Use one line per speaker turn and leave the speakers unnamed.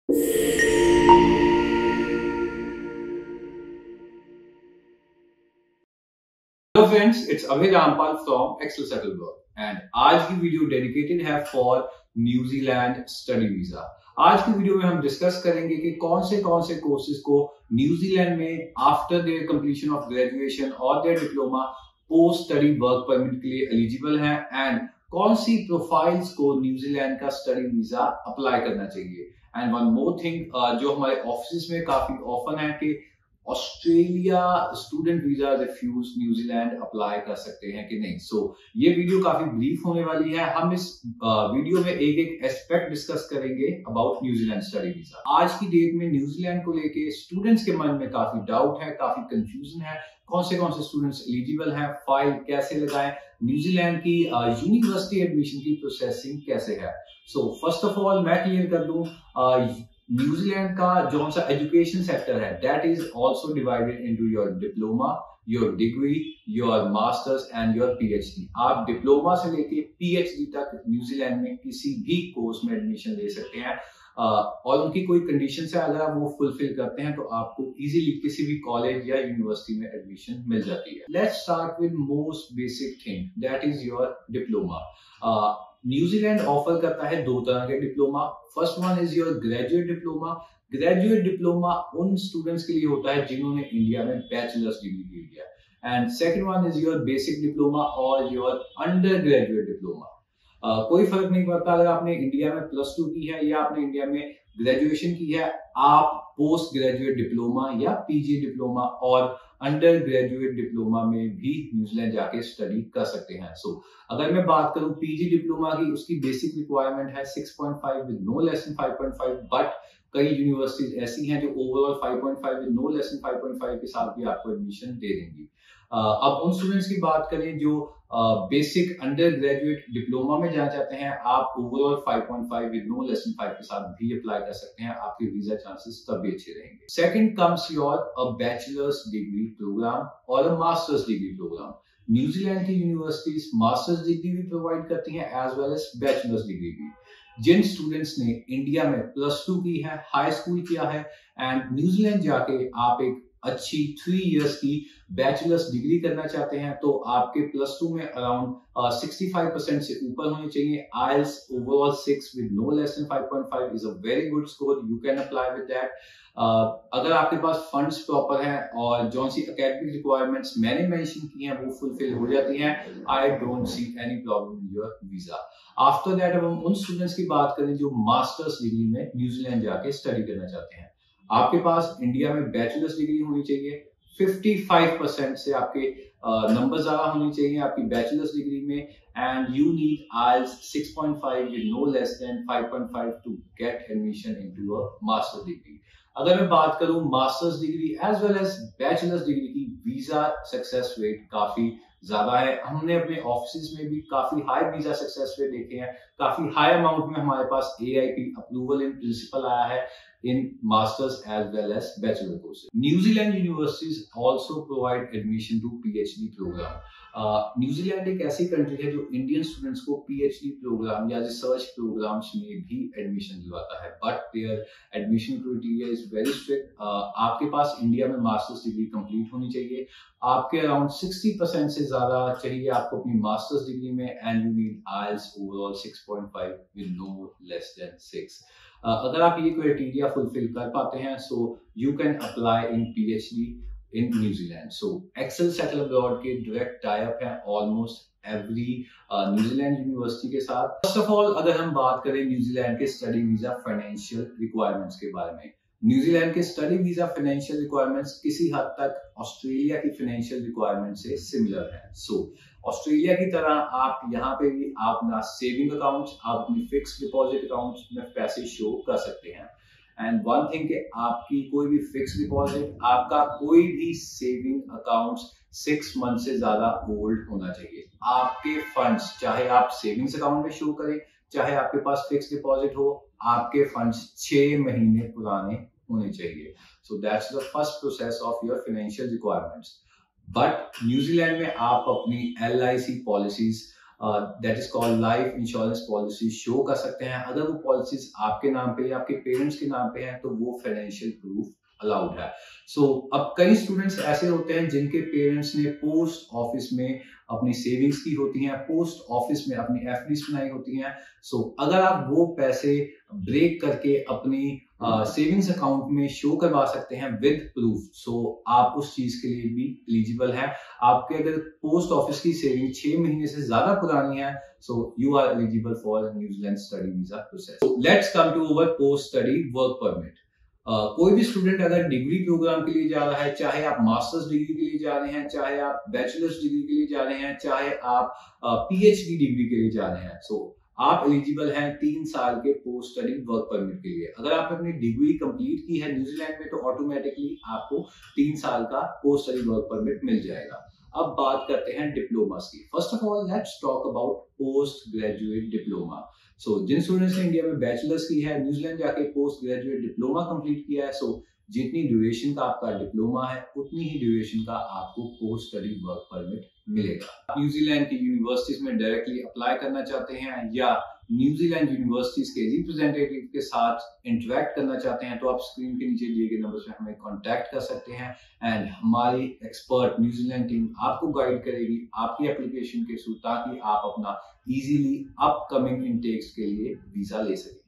Hello friends, it's Abhay Rampal from Excel Settle Abroad and आज की video dedicated है for New Zealand study visa. आज की वीडियो में हम डिस्कस करेंगे कि कौन से कोर्सेज को न्यूजीलैंड में after their completion of graduation और their diploma post study work permit के लिए एलिजिबल हैं एंड कौन सी प्रोफाइल्स को न्यूजीलैंड का स्टडी वीजा अप्लाई करना चाहिए। एंड वन मोर थिंग, जो हमारे ऑफिस में काफी ऑफन है कि Australia student visa refuse New Zealand apply कर सकते हैं कि नहीं। सो ये वीडियो काफी ब्रीफ होने वाली है। हम इस वीडियो में एक एक एस्पेक्ट डिस्कस करेंगे अबाउट न्यूजीलैंड स्टडी वीजा। आज की डेट में न्यूजीलैंड को लेके स्टूडेंट्स के मन में काफी डाउट है, काफी कंफ्यूजन है। कौन से स्टूडेंट्स एलिजिबल हैं, फाइल कैसे लगाएं, न्यूजीलैंड की यूनिवर्सिटी एडमिशन की प्रोसेसिंग कैसे है। सो फर्स्ट ऑफ ऑल मैं क्लियर कर दूं, न्यूजीलैंड का जो सा एजुकेशन सेक्टर है that is also divided into your diploma, your degree, your masters and your PhD. आप डिप्लोमा से लेके पीएचडी तक न्यूजीलैंड में किसी भी कोर्स में एडमिशन ले सकते हैं और उनकी कोई कंडीशन है, अगर आप वो फुलफिल करते हैं तो आपको इजीली किसी भी कॉलेज या यूनिवर्सिटी में एडमिशन मिल जाती है। Let's start with most basic thing that is your diploma. New Zealand offer करता है दो तरह के diploma. First one is your graduate diploma. Graduate diploma उन स्टूडेंट्स के लिए होता है जिन्होंने इंडिया में बैचलर्स डिग्री की है and second one is your basic diploma और योर अंडर ग्रेजुएट डिप्लोमा। कोई फर्क नहीं पड़ता अगर आपने इंडिया में +2 की है या आपने इंडिया में ग्रेजुएशन की है, आप पोस्ट ग्रेजुएट डिप्लोमा या पीजी डिप्लोमा और अंडर ग्रेजुएट डिप्लोमा में भी न्यूजीलैंड जाके स्टडी कर सकते हैं। सो अगर मैं बात करूं पीजी डिप्लोमा की, उसकी बेसिक रिक्वायरमेंट है 6.5 with no less than 5.5, but कई यूनिवर्सिटीज ऐसी हैं जो overall 5.5 with no less than 5.5 के साथ भी आपको एडमिशन दे देंगी। अब उन स्टूडेंट्स की बात करें जो बेसिक अंडर ग्रेजुएट डिप्लोमा में जाना चाहते हैं, आप overall 5.5 with no less than 5 के साथ भी अप्लाई कर सकते हैं। आपके वीजा चांसेस तब भी अच्छे रहेंगे। Second comes your a bachelors degree program और a masters degree program. New Zealand की यूनिवर्सिटीज मास्टर्स डिग्री भी प्रोवाइड करती हैं as well as bachelors degree भी। जिन स्टूडेंट्स ने इंडिया में +2 की है, हाई स्कूल किया है एंड न्यूजीलैंड जाके आप एक अच्छी 3 इयर्स की बैचलर्स डिग्री करना चाहते हैं तो आपके +2 में अराउंड 65% से ऊपर होने चाहिए। IELTS overall 6 with no less than 5.5 is a very good score, you can apply with that. अगर आपके पास फंड्स प्रॉपर हैं और जो सी एकेडमिक रिक्वायरमेंट्स मैंने मेंशन की हैं वो फुलफिल हो जाती हैं, I don't see any problem in your visa. After that अब हम उन स्टूडेंट्स की बात करें जो मास्टर्स डिग्री में न्यूजीलैंड जाके स्टडी करना चाहते हैं। आपके पास इंडिया में बैचलर्स डिग्री होनी चाहिए, 55% से आपके नंबर ज्यादा होने चाहिए आपकी बैचलर्स डिग्री में and you need IELTS 6.5 with no less than 5.5 to get admission into a masters degree. अगर मैं बात करूं masters degree as well as bachelors degree की, वीजा सक्सेस रेट काफी ज्यादा है। हमने अपने ऑफिस में भी काफी हाई वीजा सक्सेस रेट देखे हैं। काफी हाई अमाउंट में हमारे पास AIP अप्रूवल इन प्रिंसिपल आया है in masters as well as bachelor courses. New Zealand universities also provide admission to PhD program. New Zealand एक ऐसी कंट्री है जो इंडियन स्टूडेंट्स को PhD प्रोग्राम या रिसर्च प्रोग्राम्स में भी एडमिशन दिलवाता है, but there admission criteria is very strict. आपके पास इंडिया में मास्टर्स डिग्री कंप्लीट होनी चाहिए, आपके अराउंड 60% से ज्यादा चाहिए आपको अपनी मास्टर्स डिग्री में and you need IELTS overall 6.5 with no less than 6। अगर आप ये क्राइटेरिया फुलफिल कर पाते हैं so you can apply in PhD in New Zealand. So Excel Settle Abroad के डायरेक्ट टाई अप है ऑलमोस्ट एवरी न्यूजीलैंड यूनिवर्सिटी के साथ। फर्स्ट ऑफ ऑल अगर हम बात करें न्यूजीलैंड के स्टडी वीजा फाइनेंशियल रिक्वायरमेंट्स के बारे में, न्यूजीलैंड के स्टडी वीजा फाइनेंशियल रिक्वायरमेंट्स किसी हद तक ऑस्ट्रेलिया की फाइनेंशियल रिक्वायरमेंट से सिमिलर है। सो ऑस्ट्रेलिया की तरह आप यहाँ पे भी आप अपना सेविंग अकाउंट, आप अपनी फिक्स डिपॉजिट अकाउंट में पैसे शो कर सकते हैं एंड वन थिंग कि आपकी कोई भी फिक्स डिपॉजिट, आपका कोई भी सेविंग अकाउंट 6 मंथ से ज्यादा ओल्ड होना चाहिए। आपके फंड्स चाहे आप सेविंग्स अकाउंट में शो करें, चाहे आपके पास फिक्स डिपॉजिट हो, आपके फंड्स 6 महीने पुराने होने चाहिए। So that's the first process of your financial requirements. But New Zealand में आप अपनी LIC policies that is called life insurance policy show कर सकते हैं। अगर वो पॉलिसीज आपके नाम पे या आपके पेरेंट्स के नाम पे हैं तो वो फाइनेंशियल प्रूफ अलाउड है। अब कई स्टूडेंट्स ऐसे होते हैं जिनके पेरेंट्स ने पोस्ट ऑफिस में अपनी सेविंग्स की होती हैं, पोस्ट ऑफिस में अपनी एफडीज बनाई होती हैं। अगर आप वो पैसे ब्रेक करके अपनी सेविंग्स अकाउंट में शो करवा सकते हैं विद प्रूफ, आप उस चीज के लिए भी एलिजिबल हैं। आपके अगर पोस्ट ऑफिस की सेविंग 6 महीने से ज्यादा पुरानी है, you are eligible for New Zealand study visa process. Let's come to our post study work permit. कोई भी स्टूडेंट अगर डिग्री प्रोग्राम के लिए जा रहा है, चाहे आप मास्टर्स डिग्री के लिए जा रहे हैं, चाहे आप बैचलर्स डिग्री के लिए जा रहे हैं, चाहे आप पीएचडी डिग्री के लिए जा रहे हैं, आप एलिजिबल हैं 3 साल के पोस्ट स्टडी वर्क परमिट के लिए। अगर आपने अपनी डिग्री कंप्लीट की है न्यूजीलैंड में तो ऑटोमेटिकली आपको 3 साल का पोस्ट स्टडी वर्क परमिट मिल जाएगा। अब बात करते हैं डिप्लोमास की। First of all let's talk about post graduate diploma. जिन स्टूडेंट्स ने इंडिया में बैचलर्स की है, न्यूजीलैंड जाके पोस्ट ग्रेजुएट डिप्लोमा कंप्लीट किया है, जितनी ड्यूरेशन का आपका डिप्लोमा है उतनी ही ड्यूरेशन का आपको पोस्ट स्टडी वर्क परमिट मिलेगा। न्यूजीलैंड की यूनिवर्सिटीज में डायरेक्टली अप्लाई करना चाहते हैं या न्यूजीलैंड यूनिवर्सिटीज के रिप्रेजेंटेटिव के साथ इंटरेक्ट करना चाहते हैं तो आप स्क्रीन के नीचे दिए गए नंबर पे हमें कांटेक्ट कर सकते हैं एंड हमारी एक्सपर्ट न्यूजीलैंड टीम आपको गाइड करेगी आपकी एप्लीकेशन के थ्रू, ताकि आप अपना इजीली अपकमिंग इनटेक्स के लिए वीजा ले सकें।